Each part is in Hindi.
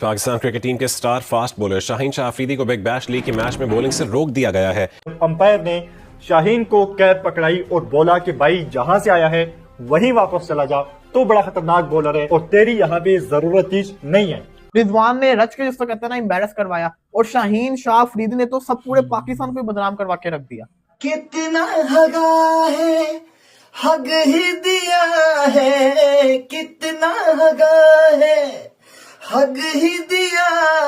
पाकिस्तान क्रिकेट टीम के star fast bowler Shaheen Shah Afridi को बिग बैश लीग की मैच में बॉलिंग से रोक दिया गया है। अंपायर ने शाहीन को कैद पकड़ाई और बोला कि भाई जहां से आया है वहीं वापस चला जा, तो बड़ा खतरनाक बॉलर है और तेरी यहाँ पे जरूरत ही नहीं है। रिजवान ने रच के जिसको कहते हैं ना एम्बेरस करवाया और शाहीन शाह अफरीदी ने तो सब पूरे पाकिस्तान को बदनाम करवा के रख दिया। कितना हगा है, हग ही दिया है, कितना हगा है, हग ही दिया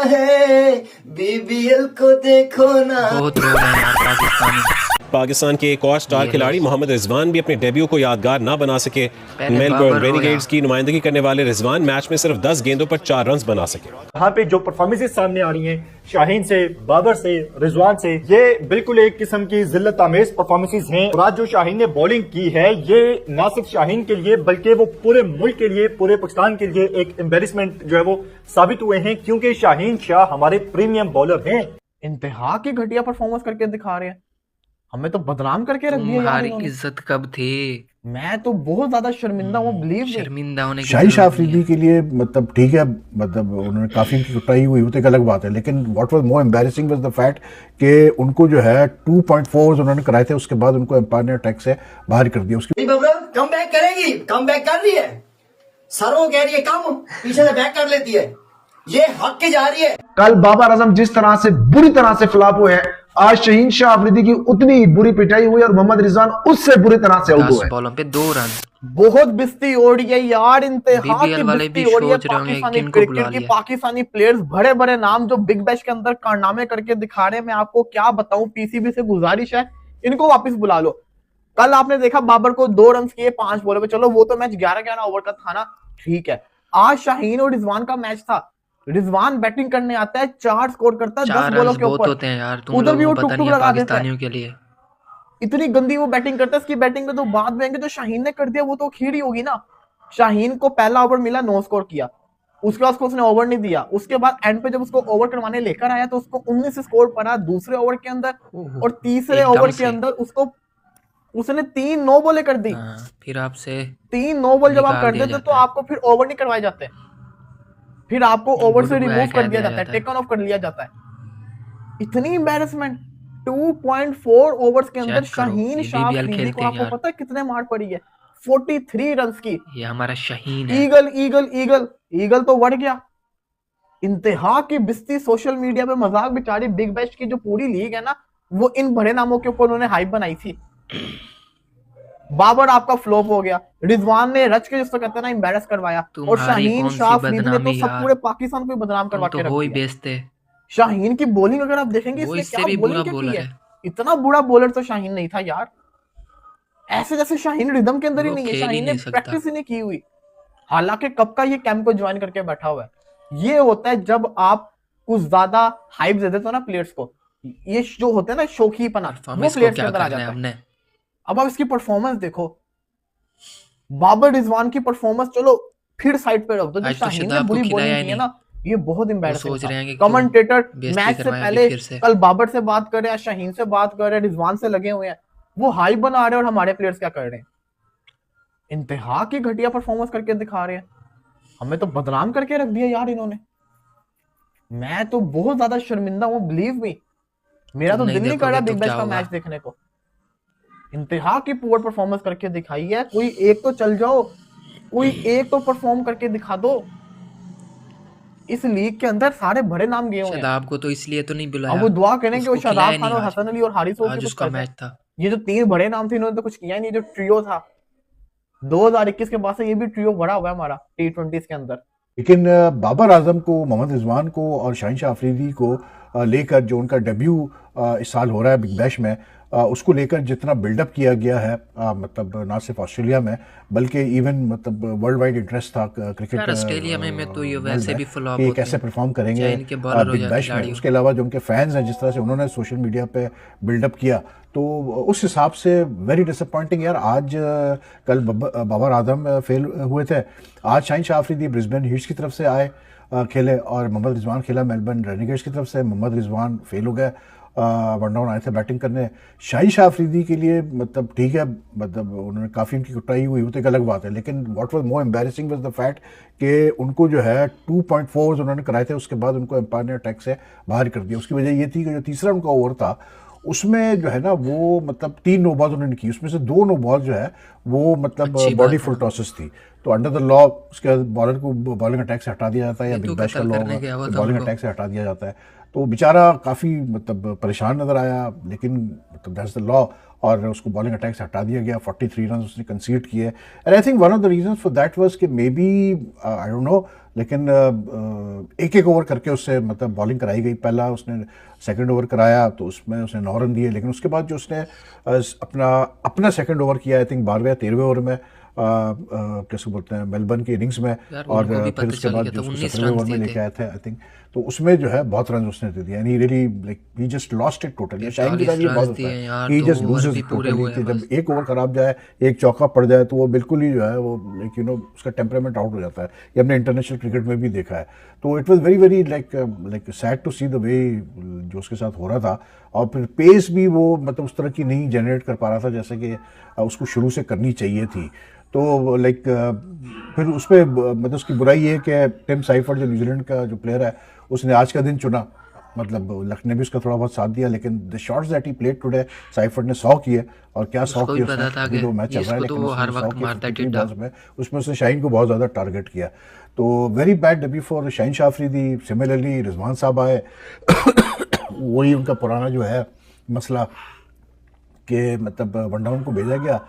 है, बीबीएल को देखो ना। बहुत लोग हैं यार पाकिस्तानी। पाकिस्तान के एक और स्टार खिलाड़ी मोहम्मद रिजवान भी अपने डेब्यू को यादगार ना बना सके। मेलबर्न रेनिगेड्स की नुमाइंदगी करने वाले रिजवान मैच में सिर्फ 10 गेंदों पर 4 रन बना सके। यहाँ पे जो परफॉर्मेंसेस सामने आ रही हैं शाहीन से, बाबर से, रिजवान से, ये बिल्कुल एक किस्म की जिल्लत आमेज परफॉर्मेंसेस हैं। और आज जो शाहीन ने बॉलिंग की है ये न सिर्फ शाहीन के लिए बल्कि वो पूरे मुल्क के लिए, पूरे पाकिस्तान के लिए एक एम्बेरसमेंट जो है वो साबित हुए हैं, क्योंकि शाहीन शाह हमारे प्रीमियम बॉलर हैं। इंतहा की घटिया परफॉर्मेंस करके दिखा रहे हैं, हमें तो बदनाम करके रख दिया यार तुम्हारी इन्होंने। इज्जत कब थी? मैं तो बहुत ज्यादा शर्मिंदा हूँ, बिलीव नहीं। शर्मिंदा होने की शाहीन शाह जरूरत नहीं अफरीदी के लिए मतलब ठीक है, मतलब उन्होंने काफी कुटाई हुई वो तो एक अलग बात है, लेकिन what was more embarrassing was the fact कि उनको जो है 2.4 उन्होंने कराए थे, उसके बाद उनको एम्पायर ने अटैक से बाहर कर दिया। उसके कम बैक करेगी, कम बैक कर रही है, सरों कह रही है कम, पीछे से बैक कर लेती है, ये हक के जा रही है। कल बाबर आजम जिस तरह से बुरी तरह से फ्लॉप हुए हैं, आज शाहीन शाह अफरीदी की उतनी बुरी पिटाई हुई और मोहम्मद रिजवान उससे बुरी तरह से आउट 10 हुए। बॉलों पे 2 रन। बहुत बिस्ती ओढ़ी है यार, इंतहा की BBL वाले भी बिस्ती ओढ़ी है सोच रहे होंगे पाकिस्तानी किनको बुला क्रिकेट की। लिया। पाकिस्तानी प्लेयर्स बड़े बड़े नाम जो बिग बैश के अंदर कारनामे करके दिखा रहे हैं, मैं आपको क्या बताऊं। पीसीबी से गुजारिश है इनको वापस बुला लो। कल आपने देखा बाबर को 2 रन किए 5 बॉलों पे, चलो वो तो मैच 11-11 ओवर का था ना, ठीक है। आज शाहीन और रिजवान का मैच था, रिजवान बैटिंग करने आता है, 4 स्कोर करता है 10 बॉलों के बहुत ऊपर। होते हैं यार, तुम उधर भी लोगों वो को पता टुक-टुक नहीं है लगा देता है। पाकिस्तानियों के लिए। इतनी गंदी वो बैटिंग करता है, इसकी बैटिंग में तो बात में जो शाहीन ने कर दिया वो तो खेड़ी होगी ना। शाहीन को पहला ओवर मिला, 9 स्कोर किया, उसके बाद उसने ओवर नहीं दिया, उसके बाद एंड पे जब उसको ओवर करवाने लेकर आया तो उसको 19 स्कोर पड़ा दूसरे ओवर के अंदर, और तीसरे एकदम ओवर के से। अंदर उसने 3 नो बॉलें कर दी। हाँ, फिर आपसे 3 नो बॉल जब आप निकाल कर दिया देते तो जाता है। आपको फिर ओवर नहीं करवाए जाते, फिर आपको ओवर से गुड रिमूव बाय कर कह दिया दिया जाता है, जाता है। टेकन ऑफ कर लिया जाता है। इतनी एम्बैरेसमेंट 2.4 ओवर्स के अंदर चेक करो, शाहीन ये शाह BBL अफरीदी को खेलते हैं आपको यार। पता है कितने मार पड़ी है? 43 रन की। ये हमारा शाहीन है। ईगल ईगल ईगल ईगल तो बढ़ गया। इंतहा की बिस्ती सोशल मीडिया पे मजाक बेचारी बिग बैश की जो पूरी लीग है ना, वो इन बड़े नामों के ऊपर उन्होंने हाइप बनाई थी। बाबर आपका फ्लॉप हो गया, रिजवान ने रच के जिसको कहते हैं ना एम्बैरस करवाया, और तुम्हारी शाहीन कौन सी शाह अफरीदी ने तो बदनामी सब यार। पूरे पाकिस्तान को बदनाम करवा तुम के तो रख हो ही दिया। बेचते। शाहीन की बॉलिंग अगर आप देखेंगे वो इसने इससे क्या भी बॉलिंग बुरा क्या बॉलर की है। है। इतना बुरा बॉलर तो शाहीन नहीं था यार, ऐसे जैसे शाहीन रिदम के अंदर ही वो नहीं है, खेल ही शाहीन ने नहीं सकता। प्रैक्टिस ही नहीं की हुई। हालांकि कब का ये कैंप को ज्वाइन करके बैठा हुआ है। ये होता है जब आप कुछ ज्यादा हाइप दे देते हो ना प्लेयर्स को, ये जो होता है ना शौकीपना, वो परफॉर्मेंस को प्लेयर्स के क्या अंदर आ करना है जाता है। हमने? अब आप इसकी परफॉर्मेंस देखो, बाबर रिजवान की परफॉर्मेंस चलो फिर साइड पे रख दो, जो आज तो शाहीन ने शदाब को बुरी खिलाया बॉलिंग ही की है नहीं। ना, ये बहुत एम्बैरेसिंग सोच था। रहे हैं कि क्यों कमेंटेटर बेइज्जती मैच से करवाएंगे पहले फिर से। कल बाबर से बात कर रहे हैं, शाहीन से बात कर रहे हैं, रिजवान से लगे हुए हैं, वो हाई बना रहे हैं, और हमारे प्लेयर्स क्या कर रहे हैं? इंतहा की घटिया परफॉर्मेंस करके दिखा रहे हैं, हमें तो बदनाम करके रख दिया यार इन्होंने। मैं तो बहुत ज्यादा शर्मिंदा हूँ, बिलीव मी। मेरा तो तुम नहीं दिल नहीं कर रहा देखोगे बिग तो बैश क्या का होगा? मैच देखने को। इंतहा की पुअर परफॉर्मेंस करके दिखाई है, कोई एक तो चल जाओ, कोई एक तो परफॉर्म करके दिखा दो। इस लीग के अंदर सारे बड़े नाम गए हुए हैं। शदाब को तो इसलिए तो नहीं अब बुलाया, वो दुआ करें कि वो उसको खिलाया शादाब खान नहीं और आज। हसन अली और हारिस आज कुछ उसका कर जाए। मैच था। ये जो 3 बड़े नाम थे इन्होंने तो कुछ किया ही नहीं। जो ट्रियो था 2021 के बाद से, ये भी ट्रियो बड़ा हुआ है हमारा T20s के अंदर। लेकिन बाबर आजम को, मोहम्मद रिजवान को और शाहीन शाह अफरीदी को लेकर जो उनका डेब्यू इस साल हो रहा है बिग बैश में, उसको लेकर जितना बिल्डअप किया गया है, मतलब ना सिर्फ ऑस्ट्रेलिया में बल्कि इवन मतलब वर्ल्ड वाइड इंटरेस्ट था क्रिकेट यार ऑस्ट्रेलिया में तो ये वैसे भी फ्लॉप कि होते कैसे हैं, परफॉर्म करेंगे चाहे इनके बॉलर हो बिग या बैश में। खिलाड़ी हो। उसके अलावा जो उनके फैंस हैं, जिस तरह से उन्होंने सोशल मीडिया पे बिल्डअप किया, तो उस हिसाब से वेरी डिसअपॉइंटिंग यार। आज कल बाबर आजम फेल हुए थे, आज शाहीन शाह अफरीदी ब्रिस्बेन हीट्स की तरफ से आए खेले, और मोहम्मद रिजवान खेला मेलबर्न रेनिगेड्स की तरफ से। मोहम्मद रिजवान फेल हो गए वन डाउन आए थे बैटिंग करने। शाहिन शाह अफरीदी के लिए मतलब ठीक है, मतलब उन्होंने काफ़ी उनकी कुटाई हुई, वो तो एक अलग बात है, लेकिन what was more embarrassing was the fact कि उनको जो है 2.4 उन्होंने कराए थे, उसके बाद उनको एम्पायर ने अटैक से बाहर कर दिया। उसकी वजह ये थी कि जो तीसरा उनका ओवर था उसमें जो है ना वो मतलब 3 नो बॉल उन्होंने की, उसमें से 2 नो बॉल जो है वो मतलब अच्छी बॉडी बात फुल है। टॉसेस थी। तो अंडर द लॉ उसके बाद बॉलर को बॉलिंग अटैक से हटा दिया जाता है, या ये बिग तो बैश का कत्ल लॉ करने होगा गया हुआ कि था बॉलिंग उनको। अटैक से हटा दिया जाता है। तो बेचारा काफ़ी मतलब परेशान नजर आया, लेकिन मतलब दैट्स द लॉ, और उसको बॉलिंग अटैक से हटा दिया गया। 43 रन उसने कंसीड किए, and I think one of the reason for that was कि maybe I don't know, लेकिन एक एक ओवर करके उससे मतलब बॉलिंग कराई गई। पहला उसने सेकंड ओवर कराया तो उसमें उसने 9 रन दिए, लेकिन उसके बाद जो उसने अपना सेकंड ओवर किया, आई थिंक 12वें या 13वें ओवर में कैसे बोलते हैं मेलबर्न की इनिंग्स में, यार और उनको भी फिर पता उसके चल बाद गया जो था, उसको 19 17वें रन ओवर में दिए लेके थे। आए थे आई थिंक, तो उसमें जो है बहुत रन उसने दे दिया, and he really like he just lost it totally. Shaheen के साथ 43 ये रन बहुत होता दिए है यार, कि 2 जस्ट ओवर लूजेस भी पूरे टोटली, हुए कि हैं जब बस। एक ओवर खराब जाए, एक चौका पड़ जाए, तो वो बिल्कुल ही जो है वो लाइक यू नो उसका टेम्परामेंट आउट हो जाता है। ये हमने इंटरनेशनल क्रिकेट में भी देखा है। तो it was very very like sad to see the way जो उसके साथ हो रहा था, और फिर पेस भी वो मतलब उस तरह की नहीं जनरेट कर पा रहा था जैसे कि उसको शुरू से करनी चाहिए थी। तो लाइक फिर उस पर मतलब उसकी बुराई ये है कि टिम साइफर्ड जो न्यूजीलैंड का जो प्लेयर है, उसने आज का दिन चुना, मतलब लक ने भी उसका थोड़ा बहुत साथ दिया, लेकिन the shots that he played today, ciphered ने 100 किए, और क्या 100 उसको भी किए उसने, पता था अभी कि तो मैच ये चल रहा है, इसको तो लेकिन वो उसने हर 100 वक्त किए मारता है 53 टिड्डा। बॉल्स में, उसमें उसने शाहीन को बहुत ज़्यादा टारगेट किया। तो very bad debut for Shaheen Shah Afridi. Similarly Rizwan साहब आए वही उनका पुराना जो है मसला कि मतलब वन डाउन को भेजा गया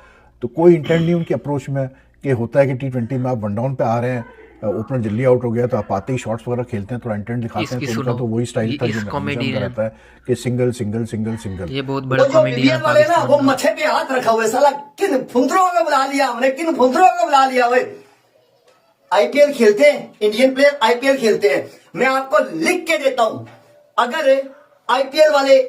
तो कोई इंटेंट नहीं उनकी अप्रोच में, कि होता है कि T20 में आप वन डाउन पे आ रहे हैं, ओपनर जल्दी आउट हो गया तो आप आते ही शॉट्स वगैरह खेलते हैं, थोड़ा इंटेंट दिखाते हैं। इसकी तो उनका सुनो, तो वही स्टाइल ये था जो इस हमेशा उनका कॉमेडियन, रहता है कि सिंगल सिंगल सिंगल सिंगल। ये बहुत बड़ा वो जो कॉमेडियन है बीबीएल वाले ना पाकिस्तान वो का। मथे पे हाथ रखा हुआ है, साला किन फुंदरों को बुला लिया हमने, किन फुंदरों को बुला लिया हुए। आईपीएल खेलते हैं, इंडियन प्लेयर आईपीएल खेलते हैं। मैं आपको लिख के देता हूं, अगर आईपीएल वाले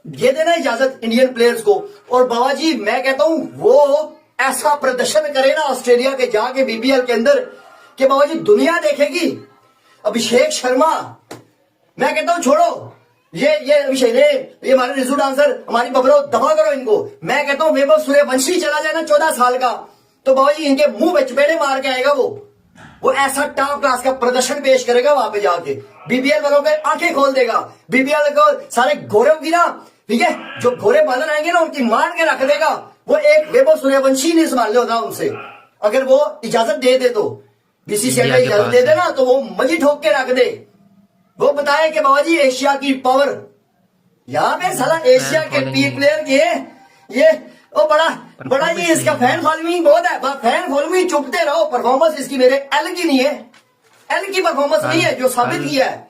दे देना इजाजत इंडियन प्लेयर्स को, और बाबा जी मैं कहता हूं वो ऐसा प्रदर्शन करे ना ऑस्ट्रेलिया के जाके बीबीएल के अंदर कि बाबा जी दुनिया देखेगी। अभिषेक शर्मा, मैं कहता हूं छोड़ो ये विषय ने, ये हमारे रिजू डांसर, हमारी बबलो, दफा करो इनको। मैं कहता हूं वैभव सूर्यवंशी चला जाए ना 14 साल का, तो बाबा जी इनके मुंह में चपेड़े मार के आएगा वो ऐसा टॉप क्लास का प्रदर्शन पेश करेगा वहां पे जाके, बीबीएल वालों के आंखें खोल देगा। बीबीएल को सारे घोड़े की ना, ठीक है, जो घोड़े बांधन आएंगे ना उनकी मान के रख देगा। वो एक वैभव सूर्यवंशी नहीं संभालने होता उनसे, अगर वो इजाजत दे दे तो, बीसीसीआई इंडिया के इजाजत पास दे दे है। ना तो वो मजी ठोक के रख दे। वो बताए कि बाबा जी एशिया की पावर, यहाँ पे साला एशिया के फॉलोइंग पी प्लेयर के ये वो बड़ा बड़ा जी इसका फैन फॉलोइंग बहुत है, फैन फॉलोइंग, चुपते रहो। परफॉर्मेंस इसकी मेरे एल की नहीं है, एल की परफॉर्मेंस नहीं है जो साबित किया है।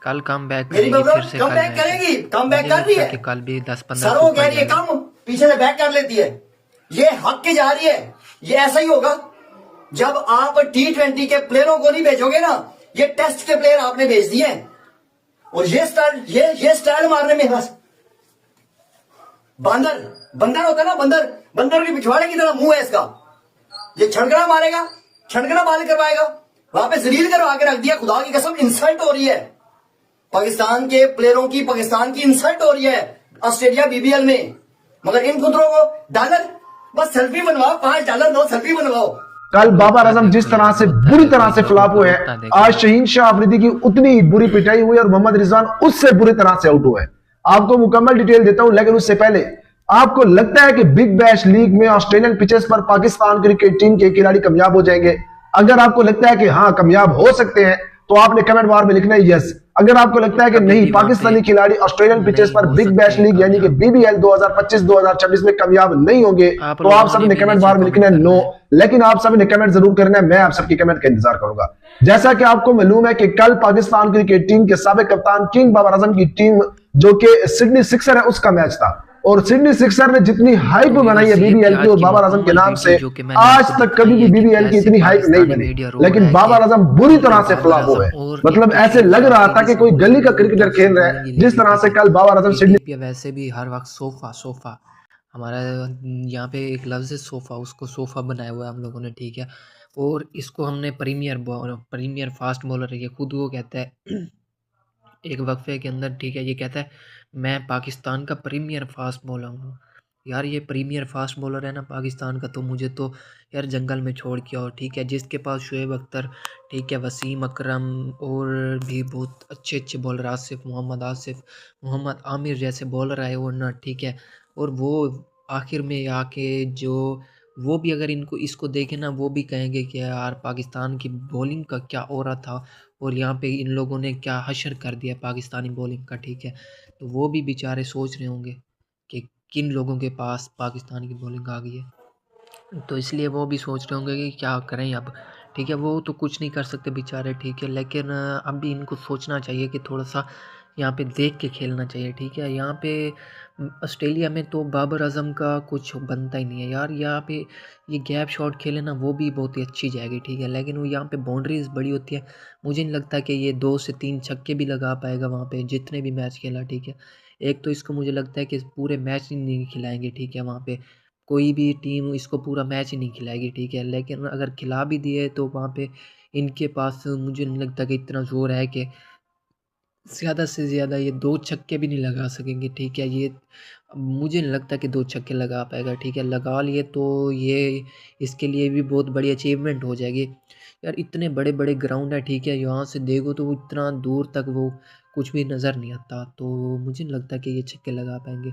कल कम बैक मेरी करेगी, बबलो फिर से कम कल बैक मैच करेगी, कम बैक मुझे कर रही लगता है। कि कल भी 10-15 सर वो कह रही है कम, पीछे से बैक कर लेती है, ये हक के जा रही है। ये ऐसा ही होगा जब आप T20 के प्लेयरों को नहीं भेजोगे ना, ये टेस्ट के प्लेयर आपने भेज दिए हैं, और ये स्टाइल मारने में बस बंदर होता है ना, बंदर के पिछवाड़े की तरह मुंह है इसका। ये छड़कना मारेगा, छड़कना बाल करवाएगा, वहां पे जलील करवा के रख दिया। खुदा की कसम इंसल्ट हो रही है पाकिस्तान के प्लेयरों की, पाकिस्तान की इंसल्ट हो रही है ऑस्ट्रेलिया बीबीएल में। मगर इन खुदरों को डॉलर, बस सेल्फी बनवाओ, $5 दो, सेल्फी बनवाओ। कल बाबर आजम जिस तरह से बुरी तरह से फ्लॉप हुए हैं, आज शाहीन शाह अफरीदी की उतनी बुरी पिटाई हुई और मोहम्मद रिजवान उससे बुरी तरह से आउट हुए हैं। आपको मुकम्मल डिटेल देता हूं, लेकिन उससे पहले आपको लगता है कि बिग बैश लीग में ऑस्ट्रेलियन पिचेस पर पाकिस्तान क्रिकेट टीम के खिलाड़ी कामयाब हो जाएंगे? अगर आपको लगता है कि हाँ कामयाब हो सकते हैं तो आपने कमेंट बार में लिखना है यस। अगर आपको लगता है कि नहीं पाकिस्तानी खिलाड़ी ऑस्ट्रेलियन पिचेस पर बिग बैश लीग यानी कि बीबीएल 2025-2026 में कामयाब नहीं होंगे तो आप सब ने कमेंट बार में लिखना है नो। लेकिन आप सब ने कमेंट जरूर करना है, मैं आप सबकी कमेंट का इंतजार करूंगा। जैसा कि आपको मालूम है कि कल पाकिस्तान क्रिकेट टीम के साबिक कप्तान किंग बाबर आजम की टीम जो कि सिडनी सिक्सर है उसका मैच था, और सिडनी सिक्सर ने जितनी हाइप बनाई है बीबीएल की और बाबर आजम के नाम से, आज तक कभी भी बीबीएल की इतनी हाइप नहीं बनी। लेकिन बाबर आजम बुरी तरह से फ्लॉप हुए, मतलब ऐसे लग रहा था कि कोई गली का क्रिकेटर खेल रहा है जिस तरह से कल बाबर आजम सिडनी। वैसे भी हर वक्त सोफा हमारा यहाँ पे एक लफ्ज है सोफा, उसको सोफा बनाया हुआ है हम लोगों ने, ठीक है। और इसको हमने प्रीमियर फास्ट बॉलर, ये खुद वो कहता है एक वक्फे के अंदर, ठीक है, ये कहता है मैं पाकिस्तान का प्रीमियर फास्ट बॉलर हूँ। यार ये प्रीमियर फास्ट बॉलर है ना पाकिस्तान का, तो मुझे तो यार जंगल में छोड़ के आओ, ठीक है। जिसके पास शुएब अख्तर, ठीक है, वसीम अकरम और भी बहुत अच्छे अच्छे बॉलर, आसिफ मोहम्मद आमिर जैसे बॉलर आए और ना, ठीक है। और वो आखिर में आके जो वो भी अगर इनको इसको देखें ना, वो भी कहेंगे कि यार पाकिस्तान की बॉलिंग का क्या औरा था और यहाँ पे इन लोगों ने क्या हशर कर दिया पाकिस्तानी बॉलिंग का, ठीक है। तो वो भी बेचारे सोच रहे होंगे कि किन लोगों के पास पाकिस्तान की बॉलिंग आ गई है, तो इसलिए वो भी सोच रहे होंगे कि क्या करें अब, ठीक है। वो तो कुछ नहीं कर सकते बेचारे, ठीक है, लेकिन अब भी इनको सोचना चाहिए कि थोड़ा सा यहाँ पे देख के खेलना चाहिए, ठीक है। यहाँ पे ऑस्ट्रेलिया में तो बाबर आजम का कुछ बनता ही नहीं है यार। यहाँ पे ये गैप शॉट खेले ना, वो भी बहुत ही अच्छी जाएगी, ठीक है, लेकिन वो यहाँ पे बाउंड्रीज बड़ी होती है। मुझे नहीं लगता कि ये 2 से 3 छक्के भी लगा पाएगा वहाँ पे, जितने भी मैच खेला, ठीक है। एक तो इसको मुझे लगता है कि पूरे मैच ही नहीं खिलाएंगे, ठीक है। वहाँ पे कोई भी टीम इसको पूरा मैच ही नहीं खिलाएगी, ठीक है, लेकिन अगर खिला भी दिए तो वहाँ पे इनके पास मुझे नहीं लगता कि इतना जोर है कि ज़्यादा से ज़्यादा ये 2 छक्के भी नहीं लगा सकेंगे, ठीक है। ये मुझे नहीं लगता कि 2 छक्के लगा पाएगा, ठीक है। लगा लिए तो ये इसके लिए भी बहुत बड़ी अचीवमेंट हो जाएगी यार। इतने बड़े बड़े ग्राउंड है, ठीक है, यहाँ से देखो तो वो इतना दूर तक वो कुछ भी नज़र नहीं आता, तो मुझे नहीं लगता कि ये छक्के लगा पाएंगे।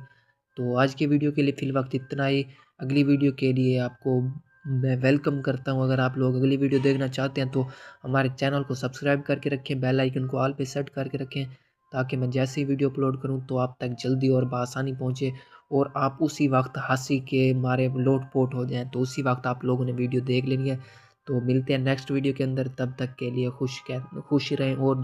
तो आज के वीडियो के लिए फ़िलवक्त इतना ही। अगली वीडियो के लिए आपको मैं वेलकम करता हूँ। अगर आप लोग अगली वीडियो देखना चाहते हैं तो हमारे चैनल को सब्सक्राइब करके रखें, बेल आइकन को ऑल पे सेट करके रखें, ताकि मैं जैसे ही वीडियो अपलोड करूँ तो आप तक जल्दी और बआसानी पहुँचे और आप उसी वक्त हंसी के मारे लोटपोट हो जाएं, तो उसी वक्त आप लोगों ने वीडियो देख लेनी है। तो मिलते हैं नेक्स्ट वीडियो के अंदर, तब तक के लिए खुश रहें और